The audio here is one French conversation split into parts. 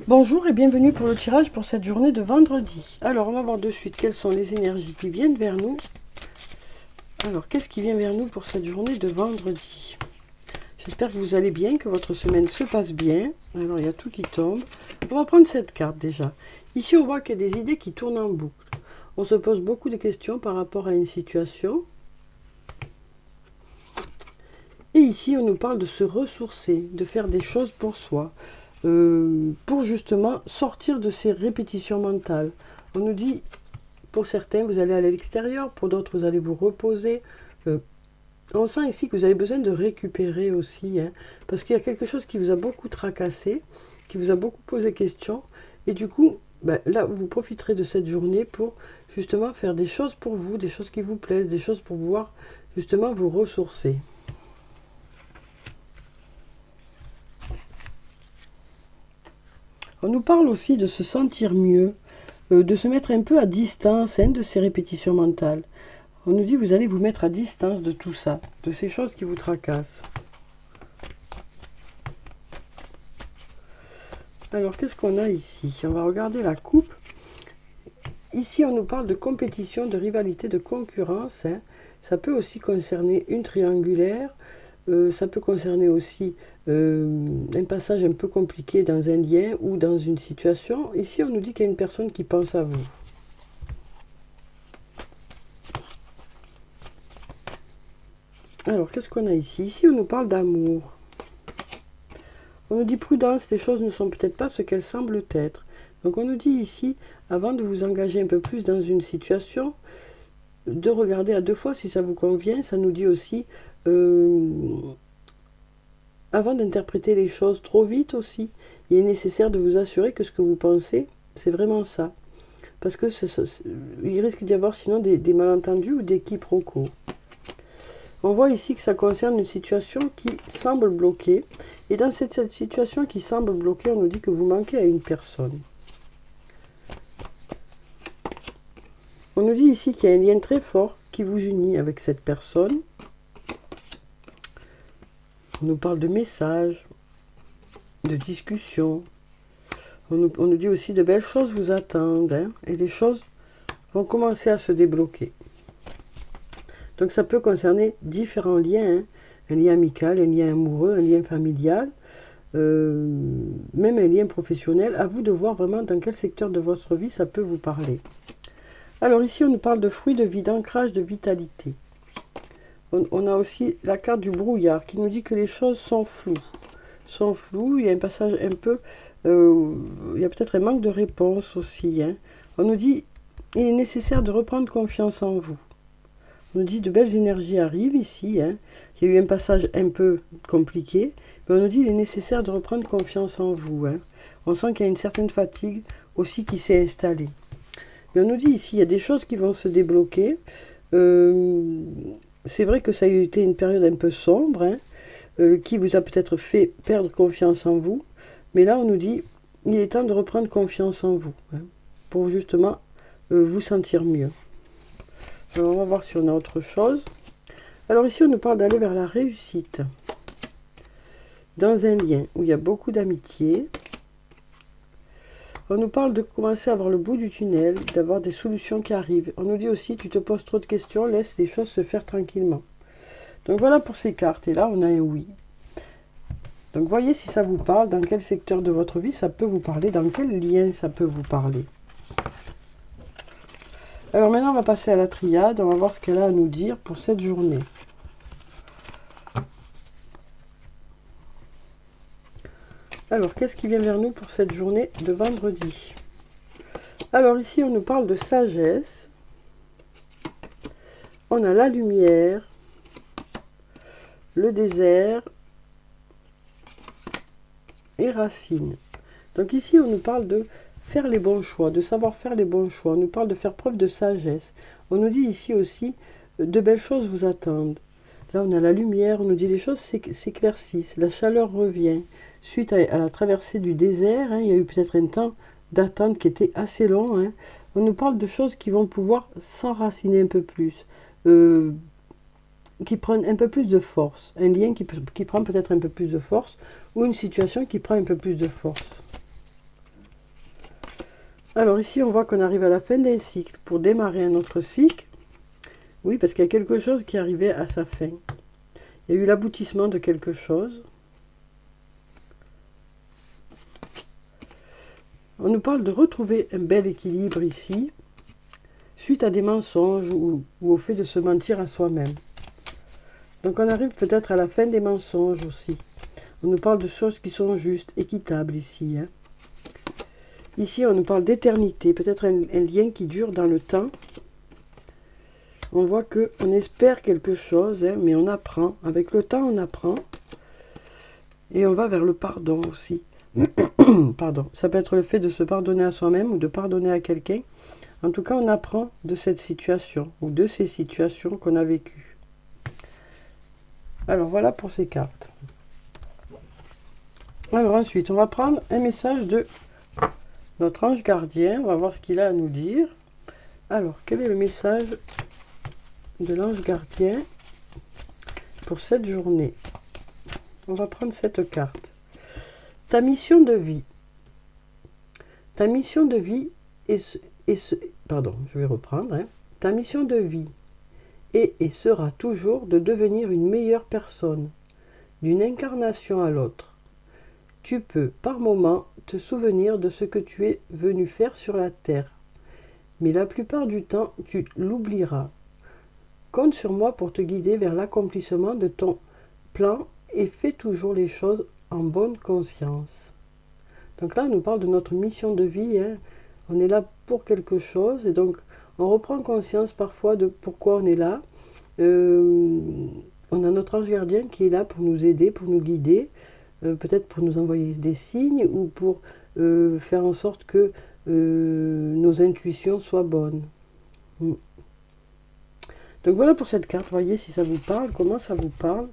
Bonjour et bienvenue pour le tirage pour cette journée de vendredi. Alors, on va voir de suite quelles sont les énergies qui viennent vers nous. Alors, qu'est-ce qui vient vers nous pour cette journée de vendredi? J'espère que vous allez bien, que votre semaine se passe bien. Alors, il y a tout qui tombe. On va prendre cette carte déjà. Ici, on voit qu'il y a des idées qui tournent en boucle. On se pose beaucoup de questions par rapport à une situation. Et ici, on nous parle de se ressourcer, de faire des choses pour soi. Pour justement sortir de ces répétitions mentales. On nous dit, pour certains, vous allez aller à l'extérieur, pour d'autres, vous allez vous reposer. On sent ici que vous avez besoin de récupérer aussi, hein, parce qu'il y a quelque chose qui vous a beaucoup tracassé, qui vous a beaucoup posé question, et du coup, là, vous profiterez de cette journée pour justement faire des choses pour vous, des choses qui vous plaisent, des choses pour pouvoir justement vous ressourcer. On nous parle aussi de se sentir mieux, de se mettre un peu à distance de ces répétitions mentales. On nous dit vous allez vous mettre à distance de tout ça, de ces choses qui vous tracassent. Alors qu'est-ce qu'on a ici? On va regarder la coupe. Ici on nous parle de compétition, de rivalité, de concurrence. Ça peut aussi concerner une triangulaire. Ça peut concerner aussi un passage un peu compliqué dans un lien ou dans une situation. Ici, on nous dit qu'il y a une personne qui pense à vous. Alors, qu'est-ce qu'on a ici? Ici, on nous parle d'amour. On nous dit prudence, les choses ne sont peut-être pas ce qu'elles semblent être. Donc, on nous dit ici, avant de vous engager un peu plus dans une situation, de regarder à deux fois si ça vous convient. Ça nous dit aussi... avant d'interpréter les choses trop vite aussi, il est nécessaire de vous assurer que ce que vous pensez, c'est vraiment ça. Parce que il risque d'y avoir sinon des malentendus ou des quiproquos. On voit ici que ça concerne une situation qui semble bloquée. Et dans cette situation qui semble bloquée, on nous dit que vous manquez à une personne. On nous dit ici qu'il y a un lien très fort qui vous unit avec cette personne. On nous parle de messages, de discussions. On nous dit aussi de belles choses vous attendent. Et les choses vont commencer à se débloquer. Donc ça peut concerner différents liens. Un lien amical, un lien amoureux, un lien familial. Même un lien professionnel. À vous de voir vraiment dans quel secteur de votre vie ça peut vous parler. Alors ici, on nous parle de fruits de vie, d'ancrage, de vitalité. On a aussi la carte du brouillard qui nous dit que les choses sont floues. Il y a un passage un peu... il y a peut-être un manque de réponse aussi. On nous dit il est nécessaire de reprendre confiance en vous. On nous dit de belles énergies arrivent ici. Il y a eu un passage un peu compliqué. Mais on nous dit il est nécessaire de reprendre confiance en vous. On sent qu'il y a une certaine fatigue aussi qui s'est installée. Mais on nous dit ici il y a des choses qui vont se débloquer. C'est vrai que ça a été une période un peu sombre, qui vous a peut-être fait perdre confiance en vous. Mais là, on nous dit, il est temps de reprendre confiance en vous, pour justement vous sentir mieux. Alors, on va voir si on a autre chose. Alors ici, on nous parle d'aller vers la réussite. Dans un lien où il y a beaucoup d'amitié. On nous parle de commencer à voir le bout du tunnel, d'avoir des solutions qui arrivent. On nous dit aussi, tu te poses trop de questions, laisse les choses se faire tranquillement. Donc voilà pour ces cartes. Et là, on a un oui. Donc voyez si ça vous parle, dans quel secteur de votre vie ça peut vous parler, dans quel lien ça peut vous parler. Alors maintenant, on va passer à la triade. On va voir ce qu'elle a à nous dire pour cette journée. Alors, qu'est-ce qui vient vers nous pour cette journée de vendredi? Alors ici, on nous parle de sagesse. On a la lumière, le désert et racine. Donc ici, on nous parle de faire les bons choix, de savoir faire les bons choix. On nous parle de faire preuve de sagesse. On nous dit ici aussi, de belles choses vous attendent. Là, on a la lumière, on nous dit les choses s'éclaircissent, la chaleur revient. Suite à la traversée du désert, il y a eu peut-être un temps d'attente qui était assez long. On nous parle de choses qui vont pouvoir s'enraciner un peu plus, qui prennent un peu plus de force. Un lien qui prend peut-être un peu plus de force, ou une situation qui prend un peu plus de force. Alors ici, on voit qu'on arrive à la fin d'un cycle. Pour démarrer un autre cycle, oui, parce qu'il y a quelque chose qui arrivait à sa fin. Il y a eu l'aboutissement de quelque chose. On nous parle de retrouver un bel équilibre ici, suite à des mensonges ou au fait de se mentir à soi-même. Donc on arrive peut-être à la fin des mensonges aussi. On nous parle de choses qui sont justes, équitables ici. Hein. Ici, on nous parle d'éternité, peut-être un lien qui dure dans le temps. On voit qu'on espère quelque chose, hein, mais on apprend. Avec le temps, on apprend. Et on va vers le pardon aussi. Pardon. Ça peut être le fait de se pardonner à soi-même ou de pardonner à quelqu'un. En tout cas, on apprend de cette situation ou de ces situations qu'on a vécues. Alors, voilà pour ces cartes. Alors ensuite, on va prendre un message de notre ange gardien. On va voir ce qu'il a à nous dire. Alors, quel est le message de l'ange gardien pour cette journée? On va prendre cette carte. Ta mission de vie. Ta mission de vie pardon, je vais reprendre. Hein. Ta mission de vie est et sera toujours de devenir une meilleure personne, d'une incarnation à l'autre. Tu peux, par moments, te souvenir de ce que tu es venu faire sur la terre, mais la plupart du temps, tu l'oublieras. Compte sur moi pour te guider vers l'accomplissement de ton plan et fais toujours les choses en bonne conscience. Donc là, on nous parle de notre mission de vie. Hein. On est là pour quelque chose et donc on reprend conscience parfois de pourquoi on est là. On a notre ange gardien qui est là pour nous aider, pour nous guider, peut-être pour nous envoyer des signes ou pour faire en sorte que nos intuitions soient bonnes. Donc voilà pour cette carte, voyez si ça vous parle, comment ça vous parle.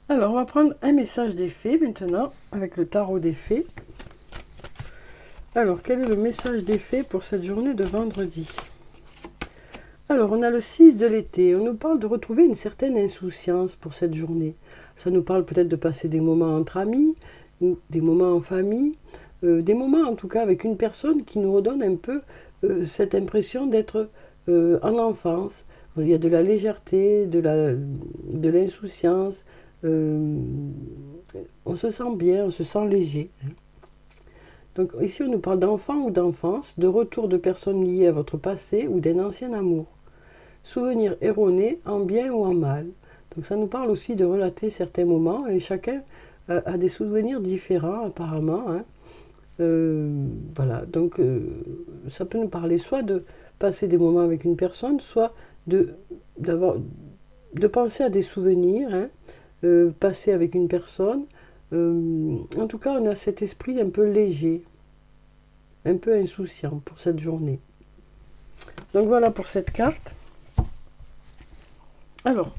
Alors on va prendre un message des fées maintenant, avec le tarot des fées. Alors quel est le message des fées pour cette journée de vendredi? Alors on a le 6 de l'été, on nous parle de retrouver une certaine insouciance pour cette journée. Ça nous parle peut-être de passer des moments entre amis, ou des moments en famille, des moments en tout cas avec une personne qui nous redonne un peu cette impression d'être en enfance. Il y a de la légèreté, de l'insouciance, on se sent bien, on se sent léger. Donc ici on nous parle d'enfant ou d'enfance, de retour de personnes liées à votre passé ou d'un ancien amour. Souvenirs erronés en bien ou en mal. Donc ça nous parle aussi de relater certains moments et chacun a des souvenirs différents apparemment. Hein. Voilà, donc ça peut nous parler soit de passer des moments avec une personne, soit de penser à des souvenirs, hein, passer avec une personne. En tout cas, on a cet esprit un peu léger, un peu insouciant pour cette journée. Donc voilà pour cette carte. Alors,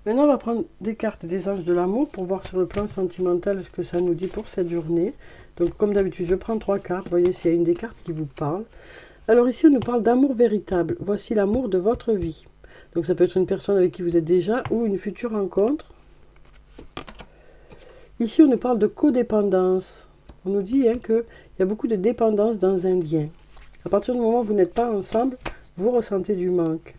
maintenant on va prendre des cartes des anges de l'amour pour voir sur le plan sentimental ce que ça nous dit pour cette journée. Donc comme d'habitude, je prends 3 cartes, voyez s'il y a une des cartes qui vous parle. Alors ici, on nous parle d'amour véritable. Voici l'amour de votre vie. Donc ça peut être une personne avec qui vous êtes déjà ou une future rencontre. Ici, on nous parle de codépendance. On nous dit hein, qu'il y a beaucoup de dépendance dans un lien. À partir du moment où vous n'êtes pas ensemble, vous ressentez du manque.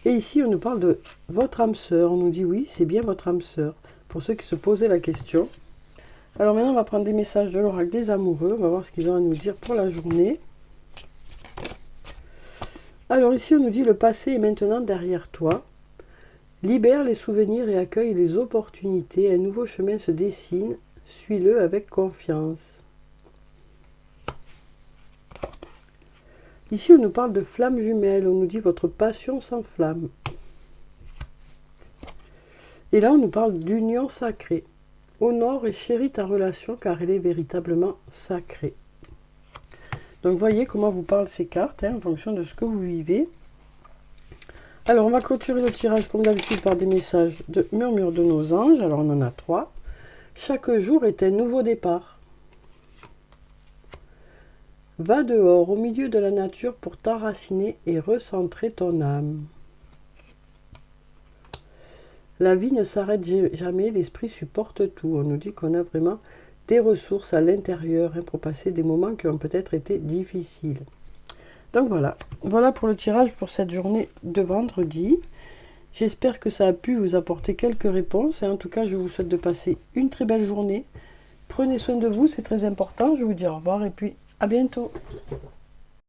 Et ici, on nous parle de votre âme sœur. On nous dit oui, c'est bien votre âme sœur. Pour ceux qui se posaient la question. Alors maintenant, on va prendre des messages de l'oracle des amoureux. On va voir ce qu'ils ont à nous dire pour la journée. Alors ici, on nous dit le passé est maintenant derrière toi. Libère les souvenirs et accueille les opportunités. Un nouveau chemin se dessine. Suis-le avec confiance. Ici, on nous parle de flammes jumelles. On nous dit votre passion s'enflamme. Et là, on nous parle d'union sacrée. Honore et chéris ta relation car elle est véritablement sacrée. Donc, voyez comment vous parlent ces cartes hein, en fonction de ce que vous vivez. Alors, on va clôturer le tirage comme d'habitude par des messages de murmure de nos anges. Alors, on en a 3. Chaque jour est un nouveau départ. Va dehors au milieu de la nature pour t'enraciner et recentrer ton âme. La vie ne s'arrête jamais, l'esprit supporte tout. On nous dit qu'on a vraiment des ressources à l'intérieur pour passer des moments qui ont peut-être été difficiles. Donc voilà pour le tirage pour cette journée de vendredi. J'espère que ça a pu vous apporter quelques réponses. Et en tout cas, je vous souhaite de passer une très belle journée. Prenez soin de vous, c'est très important. Je vous dis au revoir et puis à bientôt.